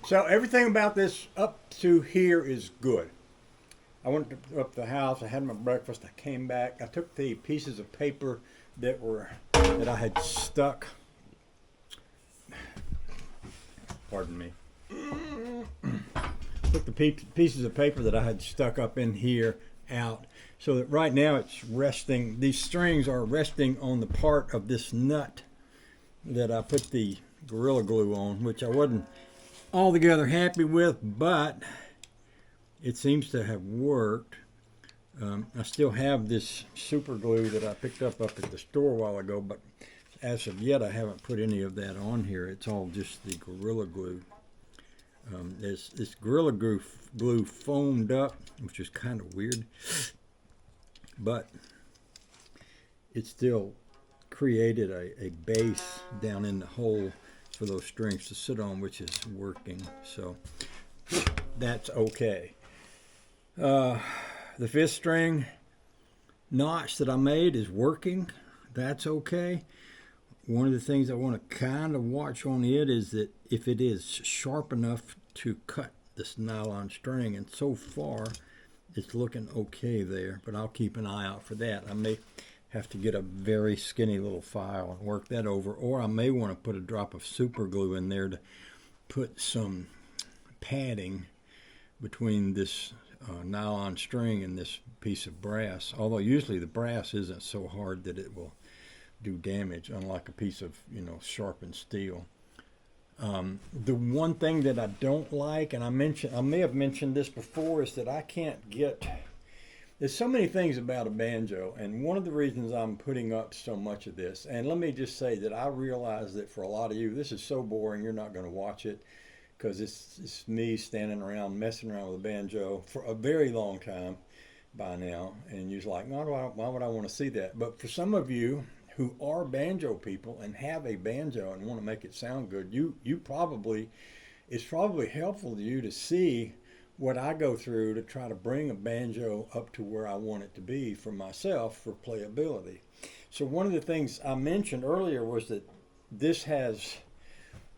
So everything about this up to here is good. I went up the house, I had my breakfast, I came back, I took the pieces of paper that I had stuck, pardon me, took the pieces of paper that I had stuck up in here out, so that right now it's resting, these strings are resting on the part of this nut that I put the Gorilla Glue on, which I wasn't altogether happy with, but it seems to have worked. I still have this super glue that I picked up at the store a while ago, but as of yet I haven't put any of that on here. It's all just the Gorilla Glue. This Gorilla glue foamed up, which is kind of weird, but it still created a base down in the hole for those strings to sit on, which is working, so that's okay. The 5th string notch that I made is working. That's okay. One of the things I want to kind of watch on it is that if it is sharp enough to cut this nylon string, and so far it's looking okay there, but I'll keep an eye out for that. I may have to get a very skinny little file and work that over, or I may want to put a drop of super glue in there to put some padding between this nylon string and this piece of brass, although usually the brass isn't so hard that it will do damage, unlike a piece of sharpened steel. The one thing that I don't like, and I may have mentioned this before, is that I can't get, there's so many things about a banjo, and one of the reasons I'm putting up so much of this, and let me just say that I realize that for a lot of you, this is so boring, you're not going to watch it, because it's me standing around messing around with a banjo for a very long time by now, and you're like, no, why would I want to see that? But for some of you who are banjo people and have a banjo and want to make it sound good, it's probably helpful to you to see what I go through to try to bring a banjo up to where I want it to be for myself for playability. So one of the things I mentioned earlier was that this has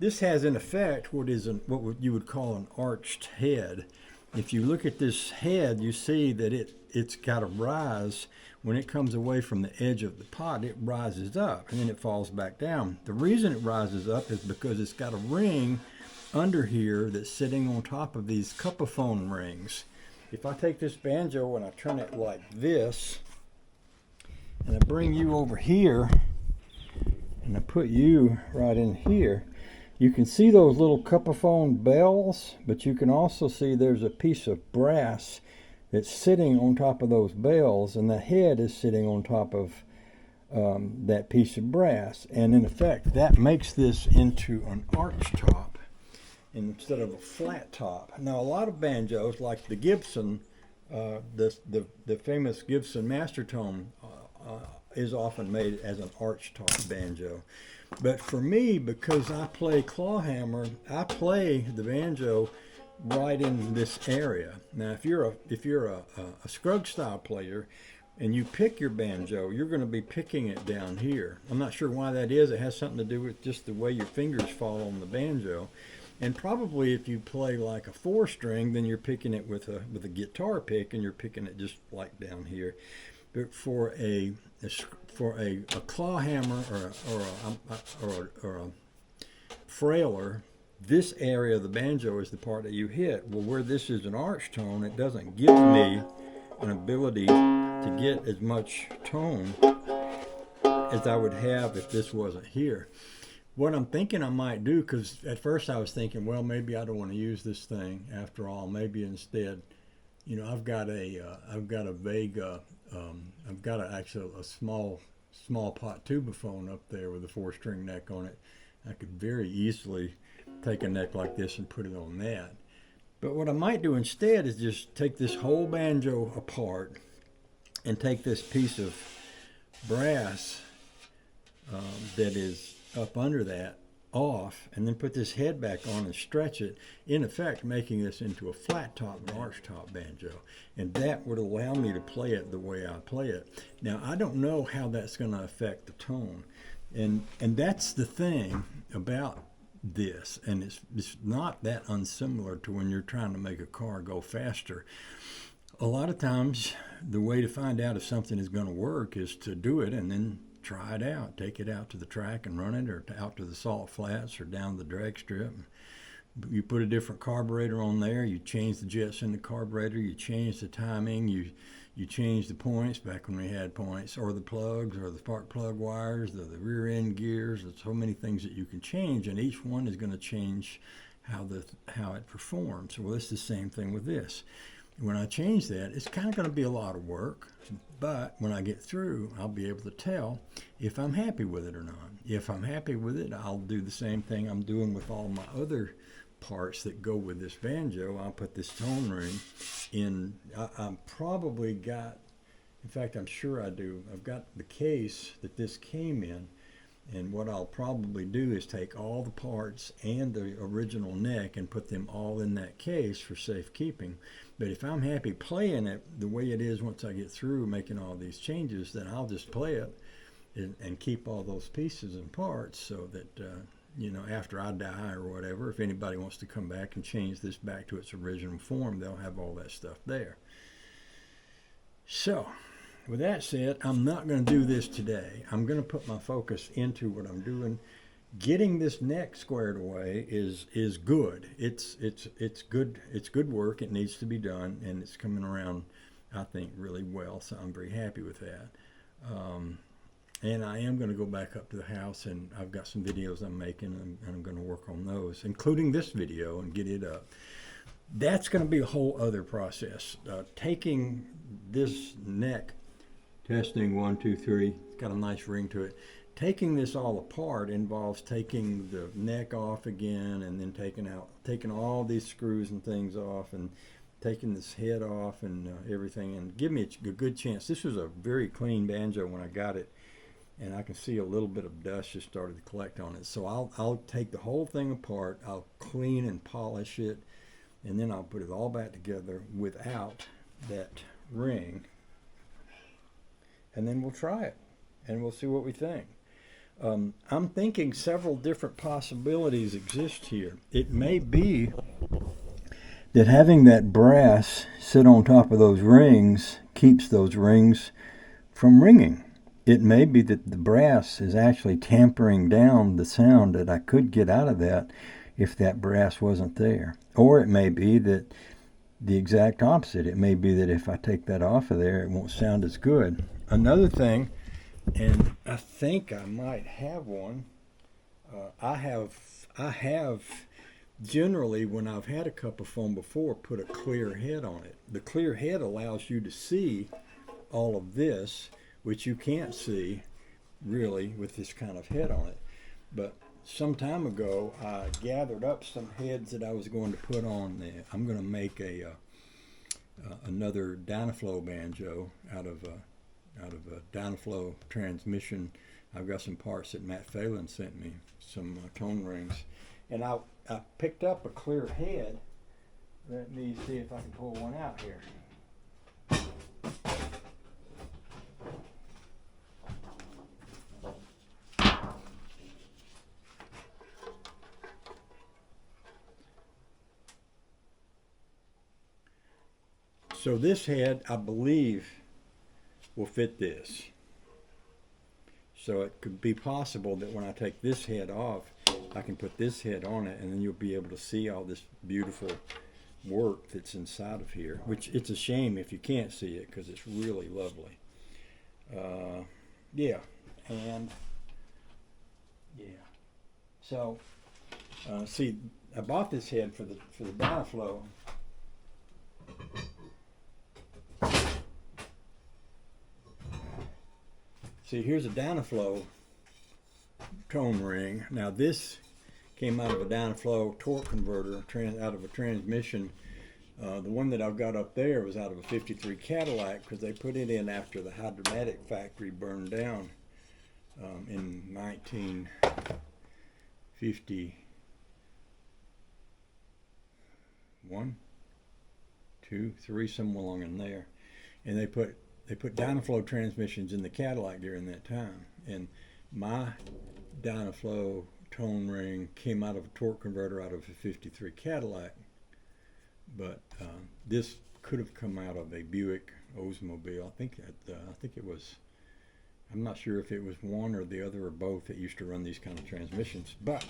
in effect what you would call an arched head. If you look at this head, you see that it's got a rise. When it comes away from the edge of the pot, it rises up and then it falls back down. The reason it rises up is because it's got a ring under here that's sitting on top of these Cuppophone rings. If I take this banjo and I turn it like this, and I bring you over here, and I put you right in here, you can see those little Cuppophone bells, but you can also see there's a piece of brass that's sitting on top of those bells, and the head is sitting on top of that piece of brass. And in effect, that makes this into an archtop instead of a flat top. Now, a lot of banjos, like the Gibson, the famous Gibson Master Tone, is often made as an archtop banjo. But for me, because I play clawhammer, I play the banjo right in this area. Now, if you're a Scruggs style player and you pick your banjo, you're going to be picking it down here. I'm not sure why that is. It has something to do with just the way your fingers fall on the banjo. And probably if you play like a 4-string, then you're picking it with a guitar pick, and you're picking it just like down here. But for a claw hammer or a frailer, this area of the banjo is the part that you hit. Well, where this is an arch tone, it doesn't give me an ability to get as much tone as I would have if this wasn't here. What I'm thinking I might do, because at first I was thinking, well, maybe I don't want to use this thing after all. Maybe instead, I've got a Vega I've got actually a small pot tubaphone up there with a 4-string neck on it. I could very easily take a neck like this and put it on that. But what I might do instead is just take this whole banjo apart and take this piece of brass that is up under that off, and then put this head back on and stretch it, in effect making this into a flat top and arch top banjo. And that would allow me to play it the way I play it. Now, I don't know how that's going to affect the tone. And that's the thing about this, and it's not that unsimilar to when you're trying to make a car go faster. A lot of times, the way to find out if something is going to work is to do it and then try it out. Take it out to the track and run it, or out to the salt flats or down the drag strip. You put a different carburetor on there, you change the jets in the carburetor, you change the timing, you change the points back when we had points, or the plugs, or the spark plug wires, the rear end gears. There's so many things that you can change, and each one is going to change how it performs. Well, it's the same thing with this. When I change that, it's kind of going to be a lot of work, but when I get through, I'll be able to tell if I'm happy with it or not. If I'm happy with it, I'll do the same thing I'm doing with all my other parts that go with this banjo. I'll put this tone ring in. I probably got, in fact, I'm sure I do. I've got the case that this came in, and what I'll probably do is take all the parts and the original neck and put them all in that case for safekeeping. But if I'm happy playing it the way it is once I get through making all these changes, then I'll just play it and keep all those pieces and parts, so that after I die or whatever, if anybody wants to come back and change this back to its original form, they'll have all that stuff there. So, with that said, I'm not going to do this today. I'm going to put my focus into what I'm doing. Getting this neck squared away is good. It's good. It's good work. It needs to be done, and it's coming around, I think, really well. So I'm very happy with that. And I am going to go back up to the house, and I've got some videos I'm making, and I'm going to work on those, including this video, and get it up. That's going to be a whole other process. Taking this neck, testing 1, 2, 3, it's got a nice ring to it. Taking this all apart involves taking the neck off again, and then taking all these screws and things off, and taking this head off and everything, and give me a good chance. This was a very clean banjo when I got it, and I can see a little bit of dust just started to collect on it. So I'll take the whole thing apart, I'll clean and polish it, and then I'll put it all back together without that ring, and then we'll try it, and we'll see what we think. I'm thinking several different possibilities exist here. It may be that having that brass sit on top of those rings keeps those rings from ringing. It may be that the brass is actually tampering down the sound that I could get out of that if that brass wasn't there. Or it may be that the exact opposite. It may be that if I take that off of there, it won't sound as good. Another thing, and I think I might have one, I have generally, when I've had a Cuppophone before, put a clear head on it. The clear head allows you to see all of this, which you can't see really with this kind of head on it. But some time ago, I gathered up some heads that I was going to put on there. I'm going to make another Dynaflow banjo out of a Dynaflow transmission. I've got some parts that Matt Phelan sent me, some tone rings, and I picked up a clear head. Let me see if I can pull one out here. So this head, I believe, will fit this. So it could be possible that when I take this head off, I can put this head on it, and then you'll be able to see all this beautiful work that's inside of here, which it's a shame if you can't see it because it's really lovely. So see, I bought this head for the Dynaflow. See, here's a Dynaflow tone ring. Now this came out of a Dynaflow torque converter, out of a transmission. The one that I've got up there was out of a 53 Cadillac because they put it in after the Hydromatic factory burned down in 1951, 2, 3, somewhere along in there. And they put Dynaflow transmissions in the Cadillac during that time. And my Dynaflow tone ring came out of a torque converter out of a 53 Cadillac. But this could have come out of a Buick Oldsmobile. I think it was. I'm not sure if it was one or the other or both that used to run these kind of transmissions. But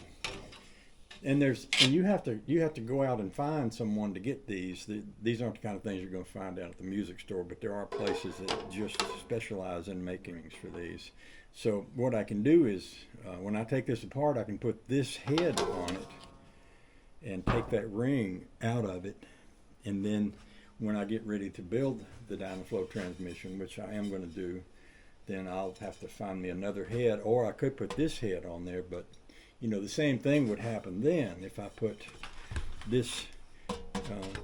and you have to go out and find someone to get these. These aren't the kind of things you're going to find out at the music store. But there are places that just specialize in making rings for these. So what I can do is when I take this apart, I can put this head on it and take that ring out of it, and then when I get ready to build the Dynaflow transmission, which I am going to do, then I'll have to find me another head, or I could put this head on there. But you know, the same thing would happen then if I put this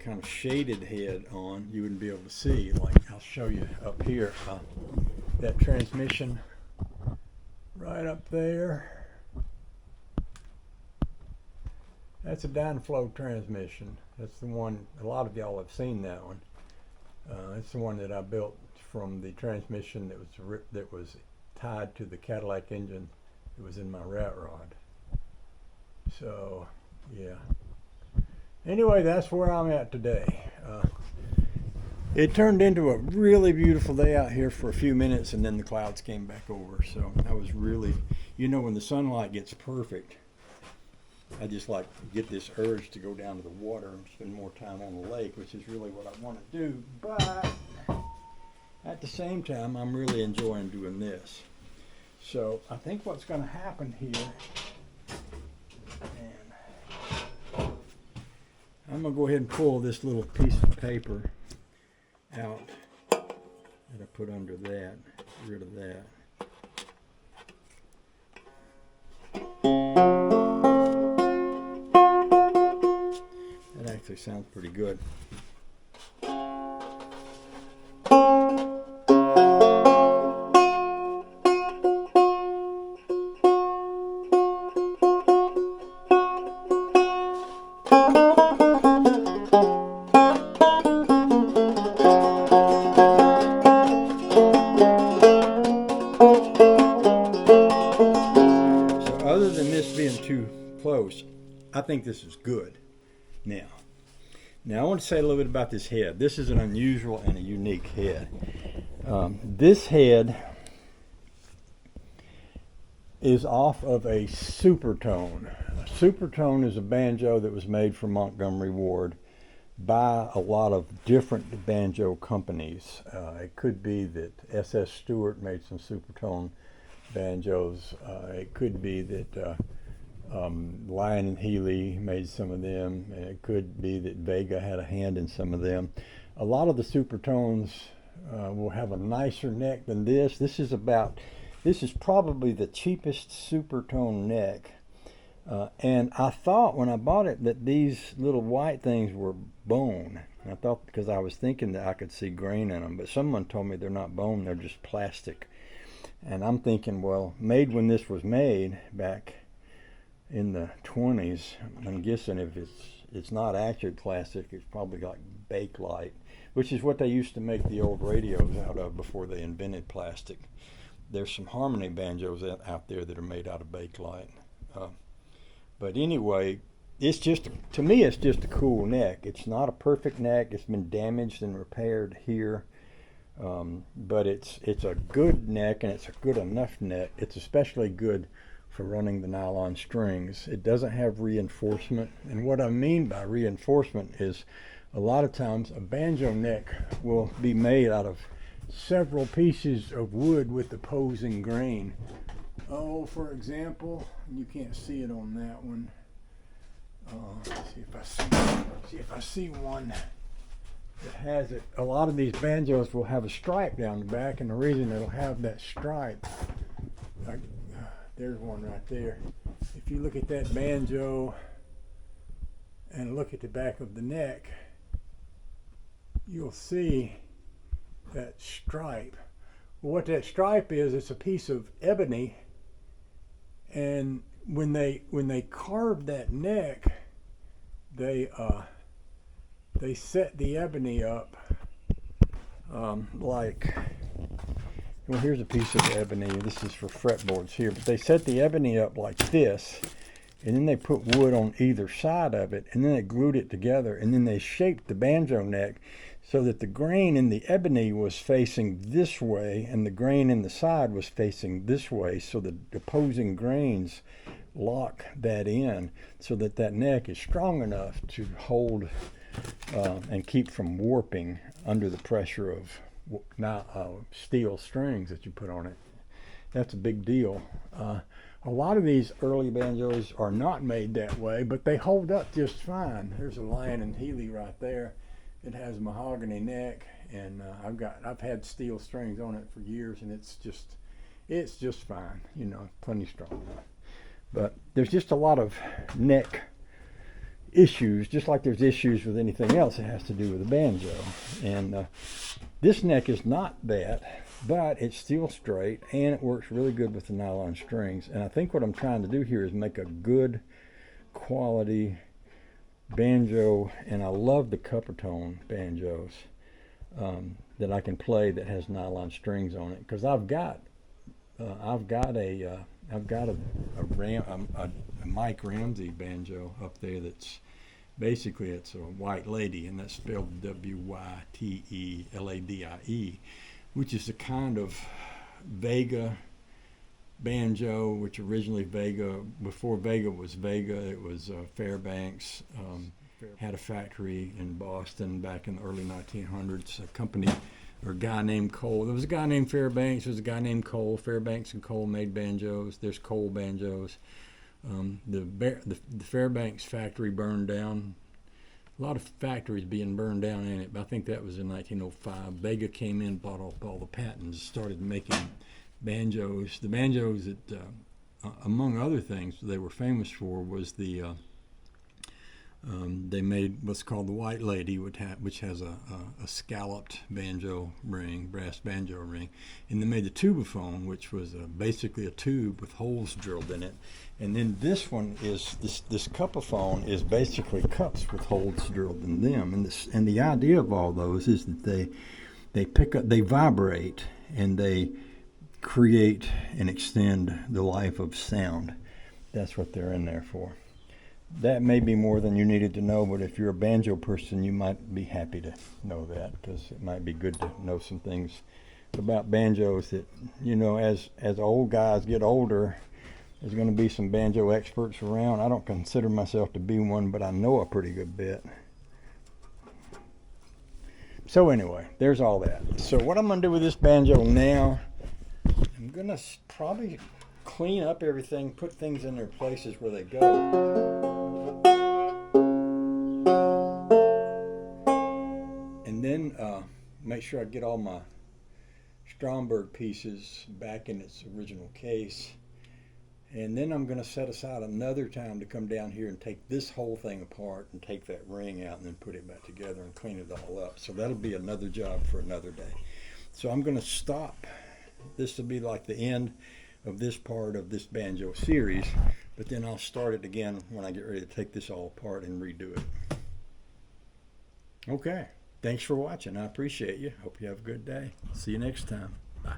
kind of shaded head on. You wouldn't be able to see. Like I'll show you up here, that transmission right up there. That's a Dynaflow transmission. That's the one, a lot of y'all have seen that one. It's the one that I built from the transmission that was tied to the Cadillac engine that was in my rat rod. So, yeah. Anyway, that's where I'm at today. It turned into a really beautiful day out here for a few minutes, and then the clouds came back over. So I was really, you know, when the sunlight gets perfect, I just like get this urge to go down to the water and spend more time on the lake, which is really what I want to do. But at the same time, I'm really enjoying doing this. So I think what's going to happen here, and I'm going to go ahead and pull this little piece of paper out that I put under that, get rid of that. That actually sounds pretty good. I think this is good. Now I want to say a little bit about this head. This is an unusual and a unique head. This head is off of a Supertone. A Supertone is a banjo that was made for Montgomery Ward by a lot of different banjo companies. It could be that S.S. Stewart made some Supertone banjos. It could be that Lyon and Healy made some of them. It could be that Vega had a hand in some of them. A lot of the Supertones will have a nicer neck than this. This is probably the cheapest Supertone neck. And I thought when I bought it that these little white things were bone. I thought because I was thinking that I could see grain in them, but someone told me they're not bone, they're just plastic. And I'm thinking, well, made when this was made back in the 20s, I'm guessing if it's not actually plastic, it's probably like Bakelite, which is what they used to make the old radios out of before they invented plastic. There's some harmony banjos out there that are made out of Bakelite. But anyway, it's just, to me, it's just a cool neck. It's not a perfect neck. It's been damaged and repaired here. But it's a good neck, and it's a good enough neck. It's especially good for running the nylon strings. It doesn't have reinforcement, and what I mean by reinforcement is a lot of times a banjo neck will be made out of several pieces of wood with opposing grain. Oh, for example, you can't see it on that one. Let's see if I see one it has it. A lot of these banjos will have a stripe down the back, and the reason it'll have that stripe, there's one right there. If you look at that banjo and look at the back of the neck, you'll see that stripe. Well, what that stripe is, it's a piece of ebony, and when they carved that neck, they set the ebony up like, well, here's a piece of ebony. This is for fretboards here, but they set the ebony up like this, and then they put wood on either side of it, and then they glued it together, and then they shaped the banjo neck so that the grain in the ebony was facing this way and the grain in the side was facing this way, so the opposing grains lock that in so that that neck is strong enough to hold and keep from warping under the pressure of steel strings that you put on it. That's a big deal. A lot of these early banjos are not made that way, but they hold up just fine. There's a Lion and Healy right there. It has a mahogany neck, and I've had steel strings on it for years, and it's just fine, you know, plenty strong enough. But there's just a lot of neck issues, just like there's issues with anything else that has to do with a banjo. And this neck is not that, but it's still straight, and it works really good with the nylon strings. And I think what I'm trying to do here is make a good quality banjo, and I love the Cuppophone banjos that I can play that has nylon strings on it, because I've got a Mike Ramsey banjo up there that's basically, it's a white lady, and that's spelled W-Y-T-E-L-A-D-I-E, which is a kind of Vega banjo, which originally before Vega was Vega, it was Fairbanks, had a factory in Boston back in the early 1900s, a company or a guy named Cole. There was a guy named Fairbanks, there was a guy named Cole. Fairbanks and Cole made banjos. There's Cole banjos. The Fairbanks factory burned down. A lot of factories being burned down in it, but I think that was in 1905. Vega came in, bought up all the patents, started making banjos. The banjos that, among other things, they were famous for was they made what's called the White Lady, which has a scalloped banjo ring, brass banjo ring, and they made the Tubophone, which was basically a tube with holes drilled in it. And then this one is this Cuppophone is basically cups with holes drilled in them. And the idea of all those is that they pick up, they vibrate, and they create and extend the life of sound. That's what they're in there for. That may be more than you needed to know, but if you're a banjo person, you might be happy to know that, because it might be good to know some things about banjos that, you know, as old guys get older, there's going to be some banjo experts around. I don't consider myself to be one, but I know a pretty good bit. So anyway, there's all that. So what I'm going to do with this banjo now, I'm going to probably clean up everything, put things in their places where they go. And then make sure I get all my Stromberg pieces back in its original case. And then I'm going to set aside another time to come down here and take this whole thing apart and take that ring out and then put it back together and clean it all up. So that'll be another job for another day. So I'm going to stop. This will be like the end of this part of this banjo series, but then I'll start it again when I get ready to take this all apart and redo it. Okay, thanks for watching. I appreciate you. Hope you have a good day. See you next time. Bye.